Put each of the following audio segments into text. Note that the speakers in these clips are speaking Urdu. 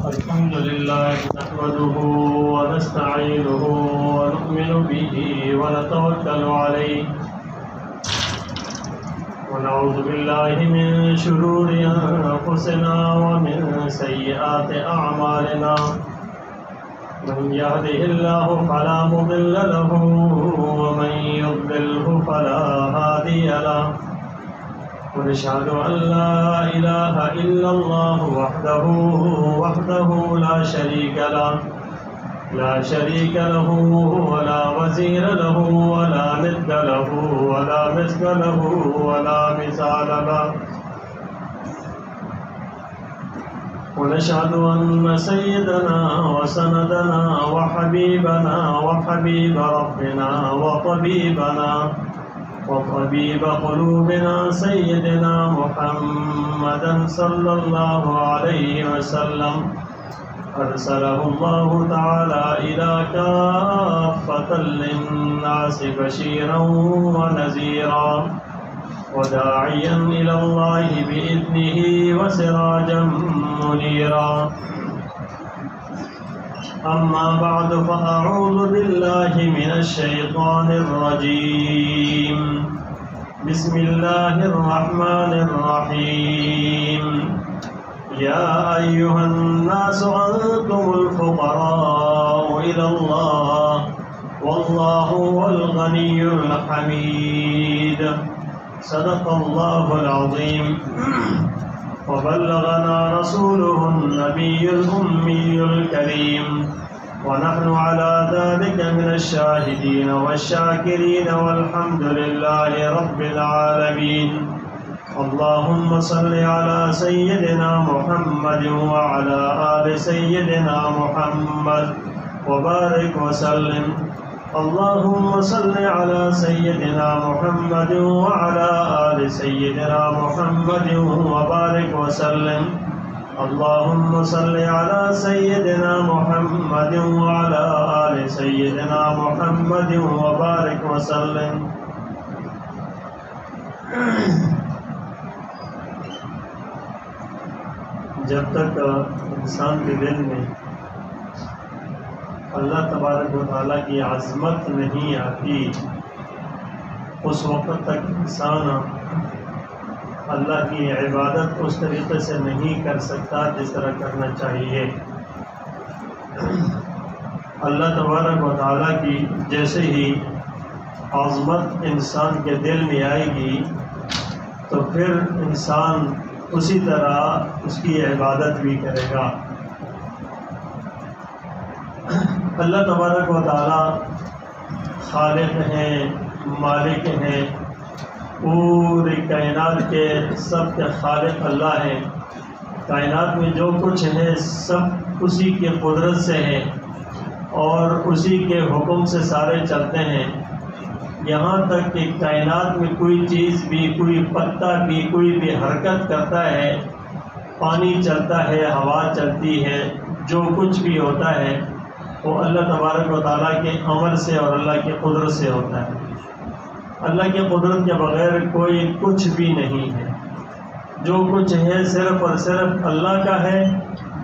الحمد لله نحمده ونستعينه ونؤمن به ونتوكل عليه ونعوذ بالله من شرور أنفسنا ومن سيئات أعمالنا من يهده الله فلا مضل له ومن يضلله فلا هادي له ونشهد أن لا إله إلا الله وحده لا شريك له ولا وزير له ولا ند له ولا مثل له ولا مثال له ونشهد أن سيدنا وسندنا وحبيبنا وحبيب ربنا وطبيب قلوبنا سيدنا محمدا صلى الله عليه وسلم أرسله الله تعالى إلى كافة للناس بشيرا ونذيرا وداعيا إلى الله بإذنه وسراجا منيرا أما بعد فأعوذ بالله من الشيطان الرجيم بسم الله الرحمن الرحيم يا أيها الناس أنتم الفقراء إلى الله والله هو الغني الحميد صدق الله العظيم وبلغنا رسوله النبي الأمي الكريم ونحن على ذلك من الشاهدين والشاكرين والحمد لله رب العالمين اللهم صل على سيدنا محمد وعلى آل سيدنا محمد وبارك وسلم اللهم صل على سيدنا محمد وعلى آل سيدنا محمد وبارك وسلم اللهم صل على سيدنا محمد وعلى آل سيدنا محمد وبارك وسلم جب تک انسان کے دل میں اللہ تبارک و تعالیٰ کی عظمت نہیں آتی اس وقت تک انسان اللہ کی عبادت اس طریقے سے نہیں کر سکتا جس طرح کرنا چاہیے۔ اللہ تبارک و تعالیٰ کی جیسے ہی عظمت انسان کے دل میں آئے گی تو پھر انسان اسی طرح اس کی عبادت بھی کرے گا۔ اللہ تبارک و تعالیٰ خالق ہیں، مالک ہیں، پوری کائنات کے سب کے خالق اللہ ہیں۔ کائنات میں جو کچھ ہے سب اسی کے قدرت سے ہے اور اسی کے حکم سے سارے چلتے ہیں۔ یہاں تک کہ کائنات میں کوئی چیز بھی، کوئی پتا بھی، کوئی بھی حرکت کرتا ہے، پانی چلتا ہے، ہوا چلتی ہے، جو کچھ بھی ہوتا ہے وہ اللہ تبارک و تعالیٰ کے امر سے اور اللہ کی قدرت سے ہوتا ہے۔ اللہ کی قدرت کے بغیر کوئی کچھ بھی نہیں ہے۔ جو کچھ ہے صرف اور صرف اللہ کا ہے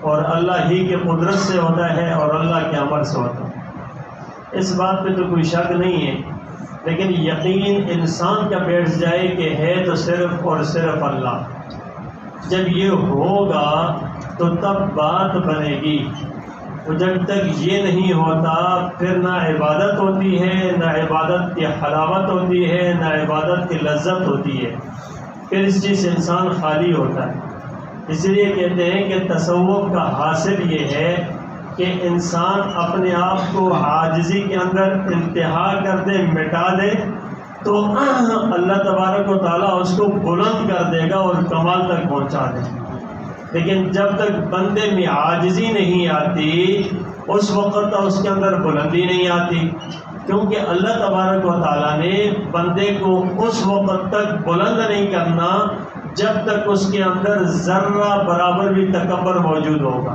اور اللہ ہی کی قدرت سے ہوتا ہے اور اللہ کے امر سے ہوتا ہے۔ اس بات پہ تو کوئی شک نہیں ہے، لیکن یقین انسان کا بیٹھ جائے کہ ہے تو صرف اور صرف اللہ۔ جب یہ ہوگا تو تب بات بنے گی، اور جب تک یہ نہیں ہوتا پھر نہ عبادت ہوتی ہے، نہ عبادت کی حلاوت ہوتی ہے، نہ عبادت کی لذت ہوتی ہے، پھر اس چیز سے انسان خالی ہوتا ہے۔ اس لیے کہتے ہیں کہ تصوف کا حاصل یہ ہے کہ انسان اپنے آپ کو عاجزی کے اندر انتہا کر دے، مٹا دے، تو اللہ تبارک و تعالیٰ اس کو بلند کر دے گا اور کمال تک پہنچا دے گا۔ لیکن جب تک بندے میں عاجزی نہیں آتی اس وقت اس کے اندر بلندی نہیں آتی، کیونکہ اللہ تبارک و تعالیٰ نے بندے کو اس وقت تک بلند نہیں کرنا جب تک اس کے اندر ذرہ برابر بھی تکبر موجود ہوگا،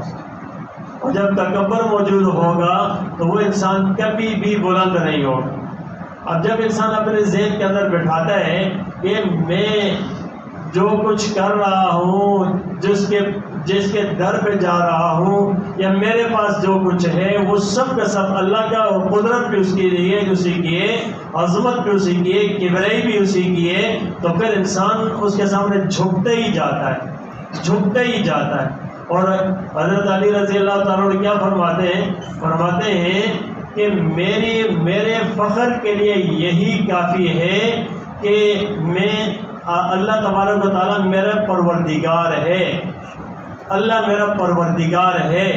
اور جب تکبر موجود ہوگا تو وہ انسان کبھی بھی بلند نہیں ہوگا۔ اب جب انسان اپنے ذہن کے اندر بٹھاتا ہے کہ میں جو کچھ کر رہا ہوں، جس کے جس کے در پہ جا رہا ہوں یا میرے پاس جو کچھ ہے وہ سب کا سب اللہ کا، اور قدرت بھی اس کی رہی ہے اسی کی ہے، عظمت بھی اسی کی ہے، کبریائی بھی اسی کی ہے، تو پھر انسان اس کے سامنے جھکتے ہی جاتا ہے، جھکتے ہی جاتا ہے۔ اور حضرت علی رضی اللہ تعالیٰ عنہ کیا فرماتے ہیں کہ میرے فخر کے لیے یہی کافی ہے کہ میں اللہ تبارک و تعالیٰ میرا پروردگار ہے، اللہ میرا پروردگار ہے،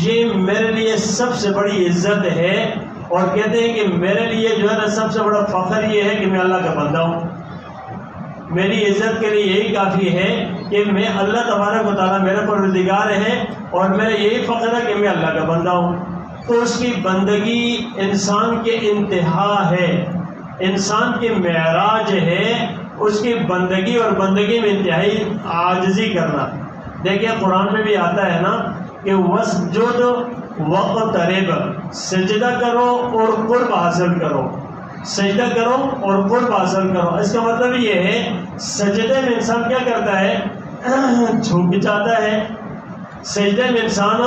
یہ میرے لیے سب سے بڑی عزت ہے۔ اور کہتے ہیں کہ میرے لیے جو ہے نا سب سے بڑا فخر یہ ہے کہ میں اللہ کا بندہ ہوں، میری عزت کے لیے یہی کافی ہے کہ میں اللہ تبارک و تعالیٰ میرا پروردگار ہے، اور میرا یہی فخر ہے کہ میں اللہ کا بندہ ہوں۔ تو اس کی بندگی انسان کے انتہا ہے، انسان کی معراج ہے اس کی بندگی، اور بندگی میں انتہائی عاجزی کرنا۔ دیکھیں قرآن میں بھی آتا ہے نا کہ وسجد واقترب، سجدہ کرو اور قرب حاصل کرو، سجدہ کرو اور قرب حاصل کرو۔ اس کا مطلب یہ ہے سجدے میں انسان کیا کرتا ہے، جھک جاتا ہے۔ سجدے میں انسان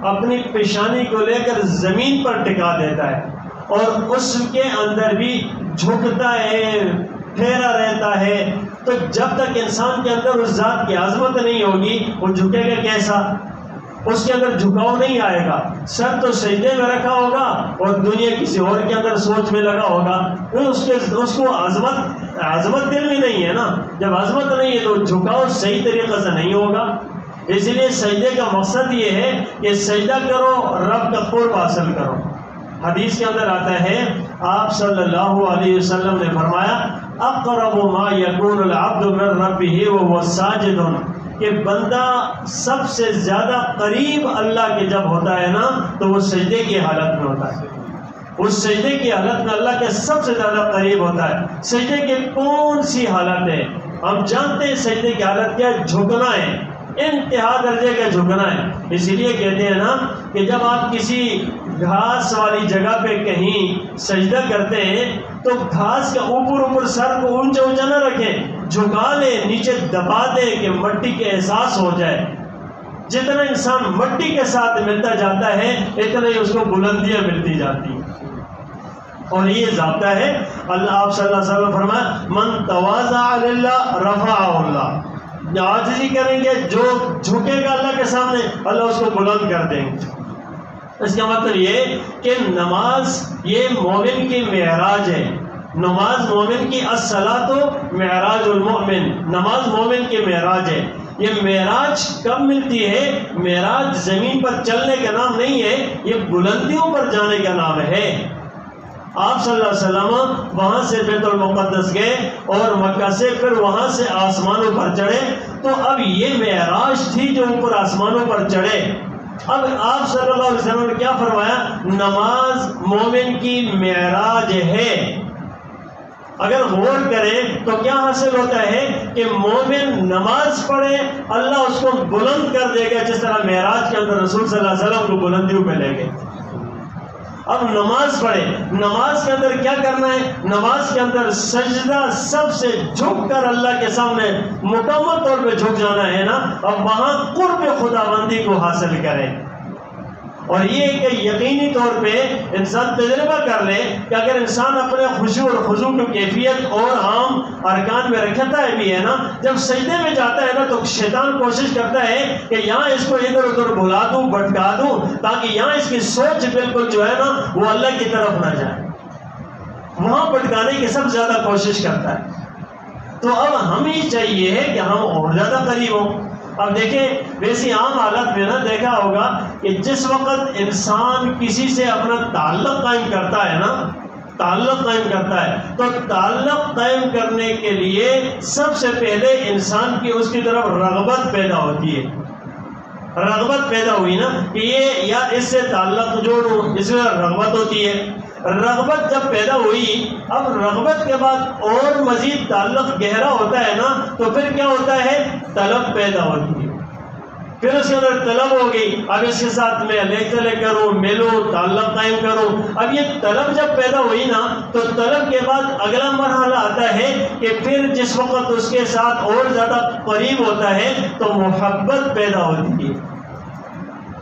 اپنی پیشانی کو لے کر زمین پر ٹکا دیتا ہے، اور اس کے اندر بھی جھکتا ہے، ٹھہرا رہتا ہے۔ تو جب تک انسان کے اندر اس ذات کی عظمت نہیں ہوگی وہ جھکے گا کیسا؟ اس کے اندر جھکاؤ نہیں آئے گا، سر تو سجدے میں رکھا ہوگا اور دنیا کسی اور کے اندر سوچ میں لگا ہوگا، اس کو عظمت دل میں نہیں ہے نا۔ جب عظمت نہیں ہے تو جھکاؤ صحیح طریقے سے نہیں ہوگا۔ اس لیے سجدے کا مقصد یہ ہے کہ سجدہ کرو، رب کا قرب حاصل کرو۔ حدیث کے اندر آتا ہے آپ صلی اللہ علیہ وسلم نے فرمایا اقرب ما یکون العبد من ربہ وهو ساجد، کہ بندہ سب سے زیادہ قریب اللہ کے جب ہوتا ہے نا تو وہ سجدے کی حالت میں ہوتا ہے۔ اس سجدے کی حالت میں اللہ کے سب سے زیادہ قریب ہوتا ہے۔ سجدے کی کون سی حالت ہے؟ ہم جانتے ہیں سجدے کی حالت کیا ہے، جھکنا ہے، انتہا درجے کا جھکنا ہے۔ اسی لیے کہتے ہیں نا کہ جب آپ کسی گھاس والی جگہ پہ کہیں سجدہ کرتے ہیں تو گھاس کا اوپر سر کو اونچا اونچا نہ رکھیں، جھکا لیں، نیچے دبا دیں کہ مٹی کے احساس ہو جائے۔ جتنا انسان مٹی کے ساتھ ملتا جاتا ہے اتنا ہی اس کو بلندیاں ملتی جاتی ہیں۔ اور یہ ضابطہ ہے، اللہ آپ صلی اللہ علیہ وسلم فرمایا من تواضع للہ رفعہ اللہ، عاجزی کریں گے جو جھکے گا اللہ کے سامنے اللہ اس کو بلند کر دیں گے۔ اس کا مطلب یہ کہ نماز یہ مومن کی معراج ہے، نماز مومن کی الصلاۃ معراج المؤمن، نماز مومن کی معراج ہے۔ یہ معراج کب ملتی ہے؟ معراج زمین پر چلنے کا نام نہیں ہے، یہ بلندیوں پر جانے کا نام ہے۔ آپ صلی اللہ علیہ وسلم وہاں سے بیت المقدس گئے اور مکہ سے پھر وہاں سے آسمانوں پر چڑھے، تو اب یہ معراج تھی جو اوپر آسمانوں پر چڑھے۔ اب آپ صلی اللہ علیہ وسلم نے کیا فرمایا؟ نماز مومن کی معراج ہے۔ اگر غور کریں تو کیا حاصل ہوتا ہے کہ مومن نماز پڑھے اللہ اس کو بلند کر دے گا، جس طرح معراج کے اندر رسول صلی اللہ علیہ وسلم کو بلندیوں پہ لے گئے۔ اب نماز پڑھے، نماز کے اندر کیا کرنا ہے؟ نماز کے اندر سجدہ سب سے جھک کر اللہ کے سامنے مکمل طور پہ جھک جانا ہے نا، اب وہاں قرب خداوندی کو حاصل کرے۔ اور یہ کہ یقینی طور پہ انسان تجربہ کر لے کہ اگر انسان اپنے خشوع اور خضوع کی کیفیت اور عام ارکان میں رکھتا ہے بھی ہے نا، جب سجدے میں جاتا ہے نا تو شیطان کوشش کرتا ہے کہ یہاں اس کو ادھر ادھر بھلا دوں، بھٹکا دوں، تاکہ یہاں اس کی سوچ بالکل جو ہے نا وہ اللہ کی طرف نہ جائے، وہاں بھٹکانے کی سب زیادہ کوشش کرتا ہے۔ تو اب ہمیں چاہیے کہ ہم اور زیادہ قریب ہوں۔ اب دیکھیں ویسی عام حالت میں نا دیکھا ہوگا کہ جس وقت انسان کسی سے اپنا تعلق قائم کرتا ہے نا، تعلق قائم کرتا ہے تو تعلق قائم کرنے کے لیے سب سے پہلے انسان کی اس کی طرف رغبت پیدا ہوتی ہے۔ رغبت پیدا ہوئی نا کہ یہ یا اس سے تعلق جوڑوں، اس میں رغبت ہوتی ہے۔ رغبت جب پیدا ہوئی، اب رغبت کے بعد اور مزید تعلق گہرا ہوتا ہے نا تو پھر کیا ہوتا ہے؟ طلب پیدا ہوتی ہے۔ پھر اس کے اندر طلب ہوگی، اب اس کے ساتھ میں لے چلے کروں، ملوں، تعلق قائم کروں۔ اب یہ طلب جب پیدا ہوئی نا تو طلب کے بعد اگلا مرحلہ آتا ہے کہ پھر جس وقت اس کے ساتھ اور زیادہ قریب ہوتا ہے تو محبت پیدا ہوتی ہے۔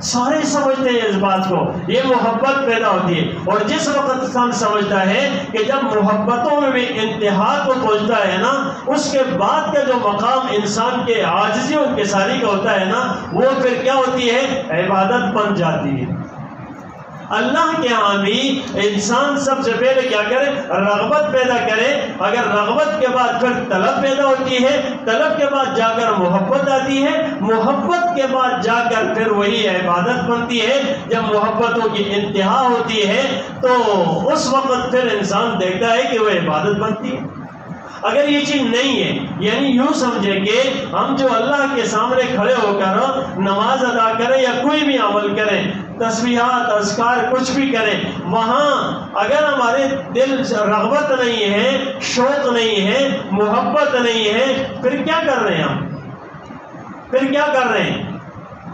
سارے سمجھتے ہیں اس بات کو، یہ محبت پیدا ہوتی ہے۔ اور جس وقت انسان سمجھتا ہے کہ جب محبتوں میں بھی انتہا کو پہنچتا ہے نا، اس کے بعد کا جو مقام انسان کے عاجزی اور انکساری کا ہوتا ہے نا، وہ پھر کیا ہوتی ہے؟ عبادت بن جاتی ہے۔ اللہ کے ہاں بھی انسان سب سے پہلے کیا کرے؟ رغبت پیدا کرے۔ اگر رغبت کے بعد پھر طلب پیدا ہوتی ہے، طلب کے بعد جا کر محبت آتی ہے، محبت کے بعد جا کر پھر وہی عبادت بنتی ہے۔ جب محبتوں کی انتہا ہوتی ہے تو اس وقت پھر انسان دیکھتا ہے کہ وہ عبادت بنتی ہے۔ اگر یہ چیز نہیں ہے، یعنی یوں سمجھے کہ ہم جو اللہ کے سامنے کھڑے ہو کر نماز ادا کریں یا کوئی بھی عمل کریں، تسبیحات، اذکار، کچھ بھی کریں، وہاں اگر ہمارے دل رغبت نہیں ہے، شوق نہیں ہے، محبت نہیں ہے، پھر کیا کر رہے ہیں ہم؟ پھر کیا کر رہے ہیں؟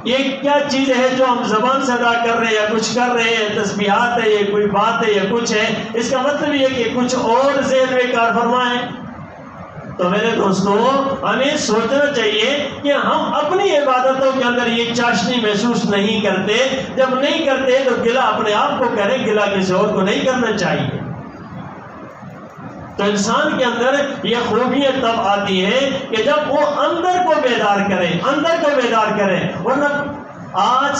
یہ کیا چیز ہے جو ہم زبان سے ادا کر رہے ہیں یا کچھ کر رہے ہیں؟ تسبیحات ہے، یہ کوئی بات ہے یا کچھ ہے؟ اس کا مطلب یہ کہ کچھ اور ذہن میں کار فرما ہے۔ تو میرے دوستوں، ہمیں سوچنا چاہیے کہ ہم اپنی عبادتوں کے اندر یہ چاشنی محسوس نہیں کرتے۔ جب نہیں کرتے تو گلہ اپنے آپ کو کریں، گلہ کسی اور کو نہیں کرنا چاہیے۔ تو انسان کے اندر یہ خوبیاں تب آتی ہے کہ جب وہ اندر کو بیدار کرے، اندر کو بیدار کرے۔ ورنہ آج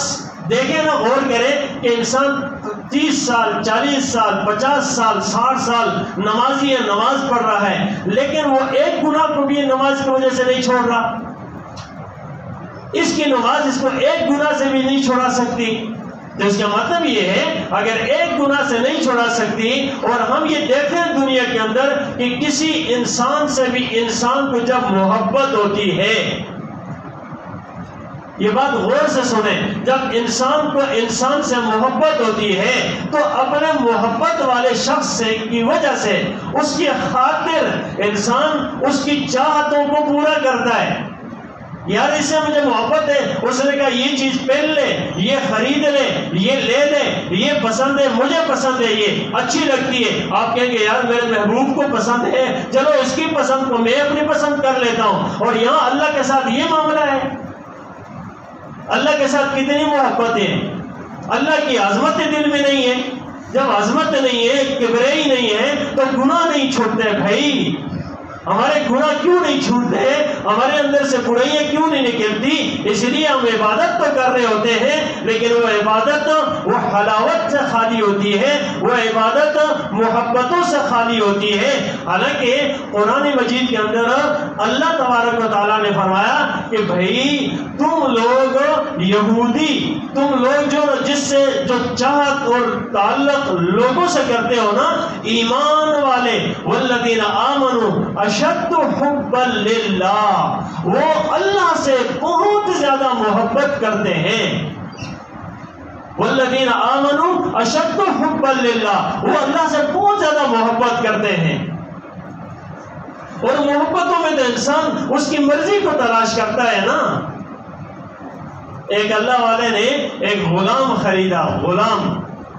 دیکھیں نا، غور کریں کہ انسان 30 سال، 40 سال، 50 سال، 60 سال نمازی ہے، نماز پڑھ رہا ہے، لیکن وہ ایک گناہ کو بھی نماز کی وجہ سے نہیں چھوڑ رہا۔ اس کی نماز اس کو ایک گناہ سے بھی نہیں چھوڑا سکتی۔ تو اس کا مطلب یہ ہے، اگر ایک گناہ سے نہیں چھوڑا سکتی، اور ہم یہ دیکھتے ہیں دنیا کے اندر کہ کسی انسان سے بھی انسان کو جب محبت ہوتی ہے، یہ بات غور سے سنیں، جب انسان کو انسان سے محبت ہوتی ہے تو اپنے محبت والے شخص سے کی وجہ سے اس کی خاطر انسان اس کی چاہتوں کو پورا کرتا ہے۔ یار اس سے مجھے محبت ہے، اس نے کہا یہ چیز پہن لے، یہ خرید لے، یہ لے لے، یہ پسند ہے، مجھے پسند ہے، یہ اچھی لگتی ہے۔ آپ کہیں گے یار میرے محبوب کو پسند ہے، چلو اس کی پسند کو میں اپنی پسند کر لیتا ہوں۔ اور یہاں اللہ کے ساتھ یہ معاملہ ہے۔ اللہ کے ساتھ کتنی محبت ہے، اللہ کی عظمت دل میں نہیں ہے۔ جب عظمت نہیں ہے، کبریائی نہیں ہے، تو گناہ نہیں چھوٹتے بھائی۔ ہمارے گناہ کیوں نہیں چھوٹتے؟ ہمارے اندر سے برائیاں کیوں نہیں نکلتی؟ اس لیے ہم عبادت تو کر رہے ہوتے ہیں، لیکن وہ عبادت وہ حلاوت سے خالی ہوتی ہے، وہ عبادت محبتوں سے خالی ہوتی ہے۔ حالانکہ قرآن مجید کے اندر اللہ تبارک و تعالیٰ نے فرمایا کہ بھائی تم لوگ یہودی، تم لوگ جو جس سے جو چاہت اور تعلق لوگوں سے کرتے ہو نا، ایمان والے، والذین آمنوا اشد حبا للہ، وہ اللہ سے بہت زیادہ محبت کرتے ہیں۔ والذین آمنوا اشد حبا للہ، وہ اللہ سے بہت زیادہ محبت کرتے ہیں۔ اور محبتوں میں تو انسان اس کی مرضی کو تلاش کرتا ہے نا۔ ایک اللہ والے نے ایک غلام خریدا،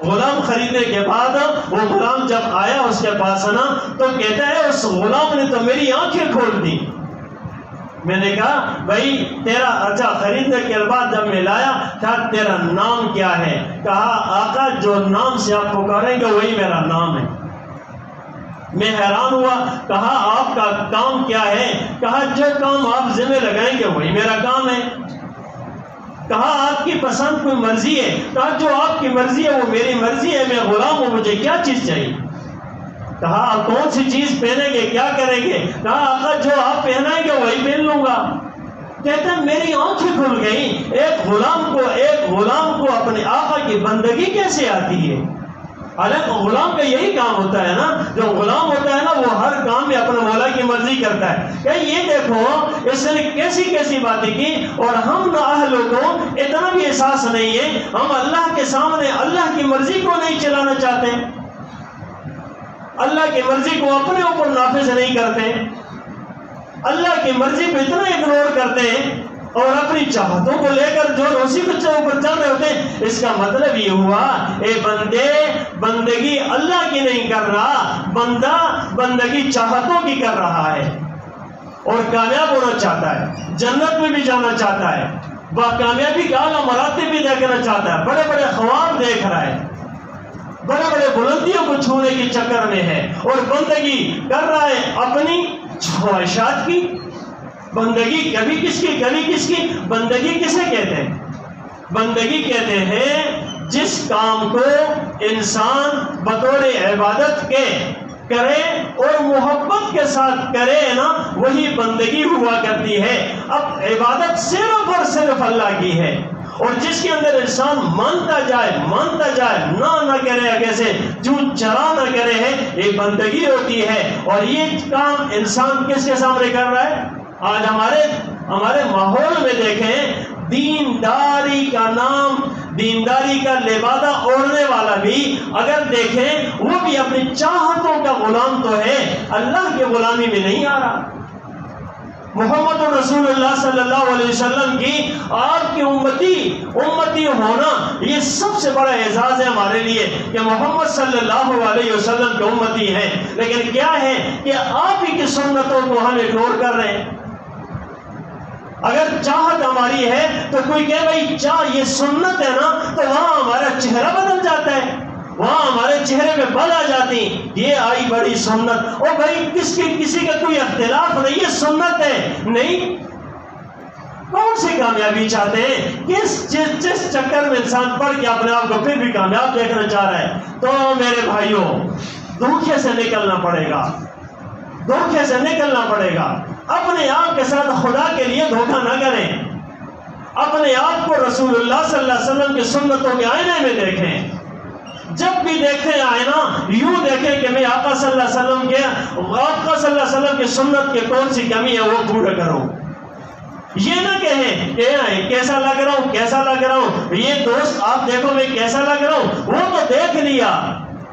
غلام خریدنے کے بعد وہ غلام جب آیا اس کے پاس نا تو کہتا ہے اس غلام نے تو میری آنکھیں کھول دی۔ میں نے کہا بھائی تیرا اچھا خریدنے کے بعد جب میں لایا کہا تیرا نام کیا ہے؟ کہا آقا جو نام سے آپ پکاریں گے وہی میرا نام ہے۔ میں حیران ہوا، کہا آپ کا کام کیا ہے؟ کہا جو کام آپ ذمہ لگائیں گے وہی میرا کام ہے۔ کہا آپ کی پسند کوئی مرضی ہے؟ کہا جو آپ کی مرضی ہے وہ میری مرضی ہے، میں غلام ہوں، مجھے کیا چیز چاہیے؟ کہا آپ کون سی چیز پہنیں گے، کیا کریں گے؟ کہا آقا جو آپ پہنائیں گے وہی پہن لوں گا۔ کہتے ہیں میری آنکھیں کھل گئیں، ایک غلام کو اپنے آقا کی بندگی کیسے آتی ہے؟ حالانکہ غلام کا یہی کام ہوتا ہے نا، جو غلام ہوتا ہے نا وہ ہر کام میں اپنے مولا کی مرضی کرتا ہے۔ کہ یہ دیکھو اس نے کیسی کیسی باتیں کی، اور ہم اہلوں کو اتنا بھی احساس نہیں ہے، ہم اللہ کے سامنے اللہ کی مرضی کو نہیں چلانا چاہتے، اللہ کی مرضی کو اپنے اوپر نافذ نہیں کرتے، اللہ کی مرضی کو اتنا اگنور کرتے ہیں اور اپنی چاہتوں کو لے کر جو اسی کو اوپر چل رہے ہوتے ہیں. اس کا مطلب یہ ہوا اے بندے بندگی اللہ کی نہیں کر رہا، بندہ بندگی چاہتوں کی کر رہا ہے اور کامیاب ہونا چاہتا ہے، جنت میں بھی جانا چاہتا ہے، باکامیابی کا اعلیٰ مراتب بھی دیکھنا چاہتا ہے، بڑے بڑے خواب دیکھ رہا ہے، بڑے بڑے بلندیوں کو چھونے کے چکر میں ہے اور بندگی کر رہا ہے اپنی خواہشات کی. بندگی کبھی کس کی کبھی کس کی. بندگی کسے کہتے ہیں؟ بندگی کہتے ہیں جس کام کو انسان بطور عبادت کے کرے اور محبت کے ساتھ کرے نا، وہی بندگی ہوا کرتی ہے. اب عبادت صرف اور صرف اللہ کی ہے اور جس کے اندر انسان مانتا جائے نہ کرے، کیسے جو چرا نہ کرے ہے، یہ بندگی ہوتی ہے. اور یہ کام انسان کس کے سامنے کر رہا ہے؟ آج ہمارے ماحول میں دیکھیں، دینداری کا نام، دینداری کا لبادہ اوڑھنے والا بھی اگر دیکھیں، وہ بھی اپنی چاہتوں کا غلام تو ہے، اللہ کی غلامی میں نہیں آ رہا. محمد رسول اللہ صلی اللہ علیہ وسلم کی آپ کی امتی ہونا یہ سب سے بڑا اعزاز ہے ہمارے لیے کہ محمد صلی اللہ علیہ وسلم کے امتی ہیں. لیکن کیا ہے کہ آپ ہی کی سنتوں کو ہم اگنور کر رہے ہیں. اگر چاہت ہماری ہے تو کوئی کہے بھائی یہ سنت ہے نا، تو وہاں ہمارا چہرہ بدل جاتا ہے، وہاں ہمارے چہرے پہ بل آ جاتی، یہ آئی بڑی سنت. اور بھائی کسی کا کوئی اختلاف نہیں، یہ سنت ہے. نہیں، کون سی کامیابی چاہتے ہیں؟ جس چکر میں انسان پڑھ کے اپنے آپ کو پھر بھی کامیاب دیکھنا چاہ رہا ہے. تو میرے بھائیوں، دھوکے سے نکلنا پڑے گا، دھوکے سے نکلنا پڑے گا. اپنے آپ کے ساتھ خدا کے لیے دھوکہ نہ کریں. اپنے آپ کو رسول اللہ صلی اللہ علیہ وسلم کی سنتوں کے آئینے میں دیکھیں. جب بھی دیکھیں آئینہ، یوں دیکھیں کہ میں آقا صلی اللہ علیہ وسلم کی سنت کی کون سی کمی ہے وہ پورا کروں. یہ نہ کہیں کہ کیسا لگ رہا ہوں، یہ دوست آپ دیکھو میں کیسا لگ رہا ہوں، وہ تو دیکھ لیا،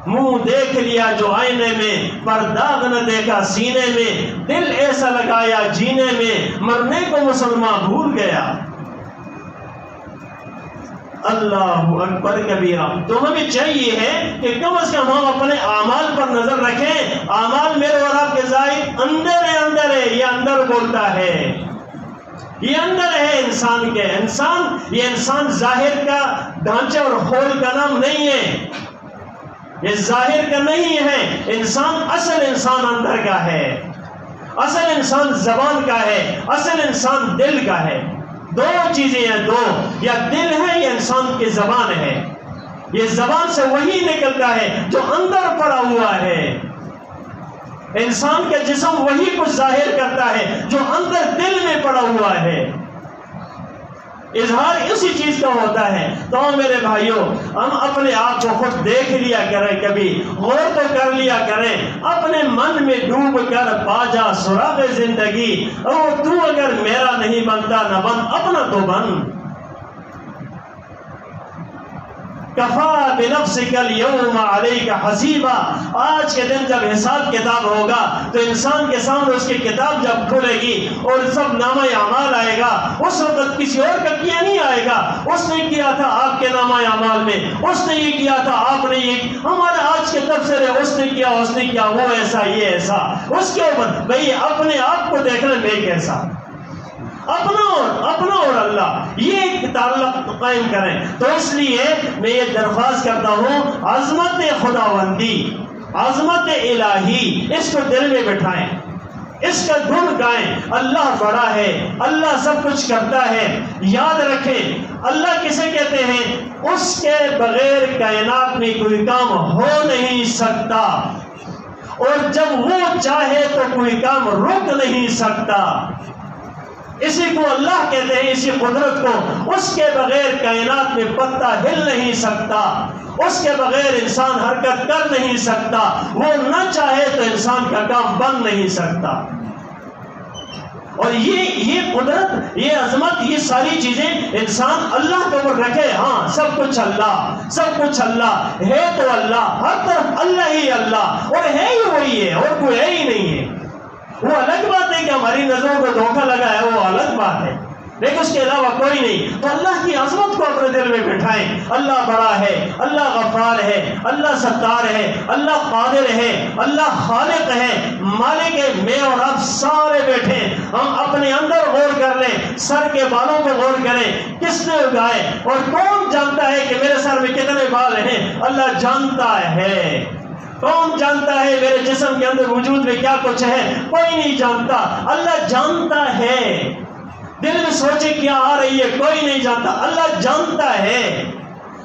منہ دیکھ لیا جو آئینے میں، پر داغ نہ دیکھا سینے میں، دل ایسا لگایا جینے میں، مرنے کو مسلمان بھول گیا. اللہ اکبر کبیرہ. تو ہمیں چاہیے ہے کہ کم از کم ہم اپنے اعمال پر نظر رکھیں. اعمال میرے اور آپ کے ظاہر اندر ہے، یہ اندر بولتا ہے، یہ اندر ہے انسان کے. یہ انسان ظاہر کا ڈھانچے اور خول کا نام نہیں ہے، یہ ظاہر کا نہیں ہے. اصل انسان اندر کا ہے، اصل انسان زبان کا ہے، اصل انسان دل کا ہے. دو چیزیں ہیں، دو، یا دل ہے یا انسان کی زبان ہے. یہ زبان سے وہی نکلتا ہے جو اندر پڑا ہوا ہے. انسان کا جسم وہی کچھ ظاہر کرتا ہے جو اندر دل میں پڑا ہوا ہے. اظہار اسی چیز کا ہوتا ہے. تو میرے بھائیوں، ہم اپنے آپ کو خود دیکھ لیا کریں، کبھی غور تو کر لیا کریں، اپنے من میں ڈوب کر پا جا سراغ زندگی. اور تو اگر میرا نہیں بنتا نہ بن، اپنا تو بن. کفا بنفسک اليوم علیک حسیبا. آج کے دن جب حساب کتاب ہوگا تو انسان کے سامنے اس کی کتاب جب کھلے گی اور سب نامہ اعمال آئے گا، اس وقت کسی اور کا کیا نہیں آئے گا. اس نے کیا تھا آپ کے نامہ اعمال میں، اس نے یہ کیا تھا، آپ نے یہ، ہمارے آج کے تبصرے اس نے کیا، وہ ایسا یہ ایسا. اس کے اوپر بھئی اپنے آپ کو دیکھنا میں کیسا، اپنا اور اللہ، یہ تعلق قائم کریں. تو اس لیے میں یہ درخواست کرتا ہوں، عظمت خداوندی، عظمت الہی، اس کو دل میں بٹھائیں، اس کا گن گائیں. اللہ بڑا ہے، اللہ سب کچھ کرتا ہے. یاد رکھیں اللہ کسے کہتے ہیں؟ اس کے بغیر کائنات میں کوئی کام ہو نہیں سکتا، اور جب وہ چاہے تو کوئی کام رک نہیں سکتا. اسی کو اللہ کہتے ہیں، اسی قدرت کو. اس کے بغیر کائنات میں پتہ ہل نہیں سکتا، اس کے بغیر انسان حرکت کر نہیں سکتا. وہ نہ چاہے تو انسان کا کام بن نہیں سکتا. اور یہ قدرت، یہ عظمت، یہ ساری چیزیں انسان اللہ کے اوپر رکھے. ہاں سب کچھ اللہ ہے، تو اللہ ہر طرف اللہ ہی اللہ، اور ہے ہی وہی ہے، اور کوئی ہے ہی نہیں ہے. وہ الگ بات ہے کہ ہماری نظروں کو دھوکہ لگا ہے، وہ الگ بات ہے. لیکن اس کے علاوہ کوئی نہیں. تو اللہ کی عظمت کو اپنے دل میں بٹھائیں. اللہ بڑا ہے، اللہ غفار ہے، اللہ ستار ہے، اللہ قادر ہے، اللہ خالق ہے، مالک ہے. میں اور آپ سارے بیٹھے ہم اپنے اندر غور کر لیں، سر کے بالوں کو غور کریں. کس نے اگائے اور کون جانتا ہے کہ میرے سر میں کتنے بال ہیں؟ اللہ جانتا ہے. کون جانتا ہے میرے جسم کے اندر وجود میں کیا کچھ ہے؟ کوئی نہیں جانتا. اللہ جانتا ہے. دل میں سوچے کیا آ رہی ہے، کوئی نہیں جانتا. اللہ جانتا ہے.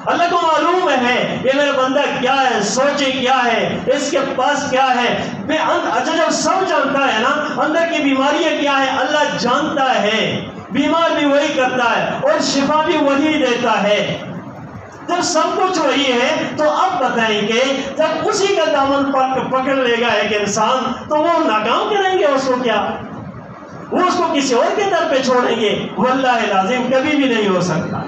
اللہ کو معلوم ہے یہ میرا بندہ کیا ہے، سوچے کیا ہے، اس کے پاس کیا ہے. اچھا جب سب جانتا ہے نا اندر کی بیماریاں کیا ہے، اللہ جانتا ہے. بیمار بھی وہی کرتا ہے اور شفا بھی وہی دیتا ہے. جب سب کچھ وہی ہے تو اب بتائیں گے جب اسی کا دامن پکڑ لے گا ایک انسان تو وہ ناکام کریں گے اس کو کیا؟ وہ اس کو کسی اور کے در پہ چھوڑیں گے؟ واللہ العظیم کبھی بھی نہیں ہو سکتا.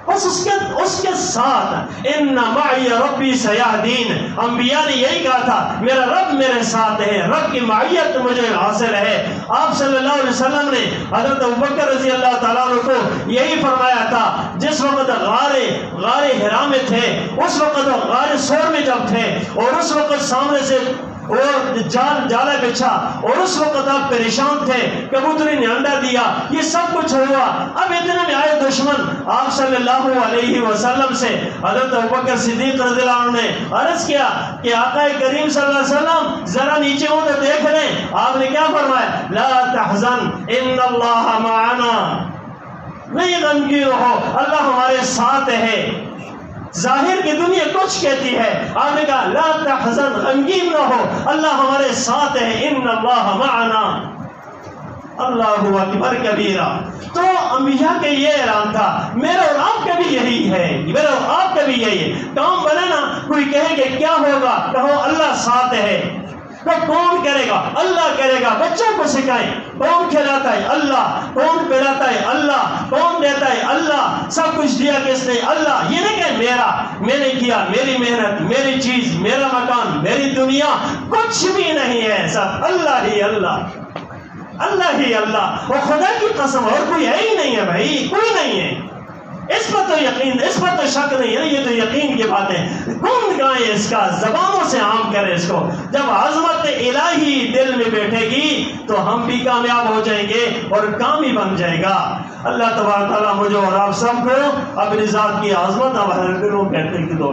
بس اس کے ساتھ ان معی ربی سیہدین. انبیاء نے یہی کہا تھا میرا رب میرے ساتھ ہے، رب کی معیت مجھے حاصل ہے. آپ صلی اللہ علیہ وسلم نے حضرت ابوبکر رضی اللہ تعالیٰ عنہ کو یہی فرمایا تھا جس وقت غار حرا میں تھے، اس وقت غار ثور میں جب تھے اور اس وقت سامنے سے اور جالا بچھا اور اس وقت آپ پریشان تھے، کبوتری نے انڈا دیا، یہ سب کچھ ہوا. اب اتنے میں آئے دشمن. آپ صلی اللہ علیہ وسلم سے حضرت ابوبکر صدیق رضی اللہ عنہ نے عرض کیا کہ آقا کریم صلی اللہ علیہ وسلم ذرا نیچے ہو تو دیکھ لیں. آپ نے کیا فرمایا؟ لا تحزن ان اللہ معنا. نہیں غمگین ہو، اللہ ہمارے ساتھ ہے. ظاہر کی دنیا کچھ کہتی ہے، آپ نے کہا لا تحزن، غمگین نہ ہو، اللہ ہمارے ساتھ ہے. ان اللہ معنا. اللہ اکبر کبیرہ. تو انبیاء کے یہ اعلان تھا. میرا اور آپ کا بھی یہی ہے، میرا اور آپ کا بھی یہی ہے. کام بنے نا، کوئی کہے کہ کیا ہوگا، کہو اللہ ساتھ ہے. تو کون کرے گا؟ اللہ کرے گا. بچوں کو سکھائیں کون کھلاتا ہے؟ اللہ. کون پلاتا ہے؟ اللہ. کون دیتا ہے؟ اللہ. سب کچھ دیا کس نے؟ اللہ. یہ نہیں کہ میرا، میں نے کیا، میری محنت، میری چیز، میرا مکان، میری دنیا، کچھ بھی نہیں ہے. سب اللہ ہی اللہ، اللہ ہی اللہ. اور خدا کی قسم اور کوئی ہے ہی نہیں ہے بھائی، کوئی نہیں ہے. اس پر تو یقین، اس پر تو شک نہیں ہے. یہ تو یقین کی بات ہے. گن گائیں اس کا، زبانوں سے عام کریں اس کو. جب عظمت الہی دل میں بیٹھے گی تو ہم بھی کامیاب ہو جائیں گے اور کام ہی بن جائے گا. اللہ تبارک تعالیٰ مجھے اور آپ سب کو اپنی ذات کی عظمت اور دلوں کہتے کی دو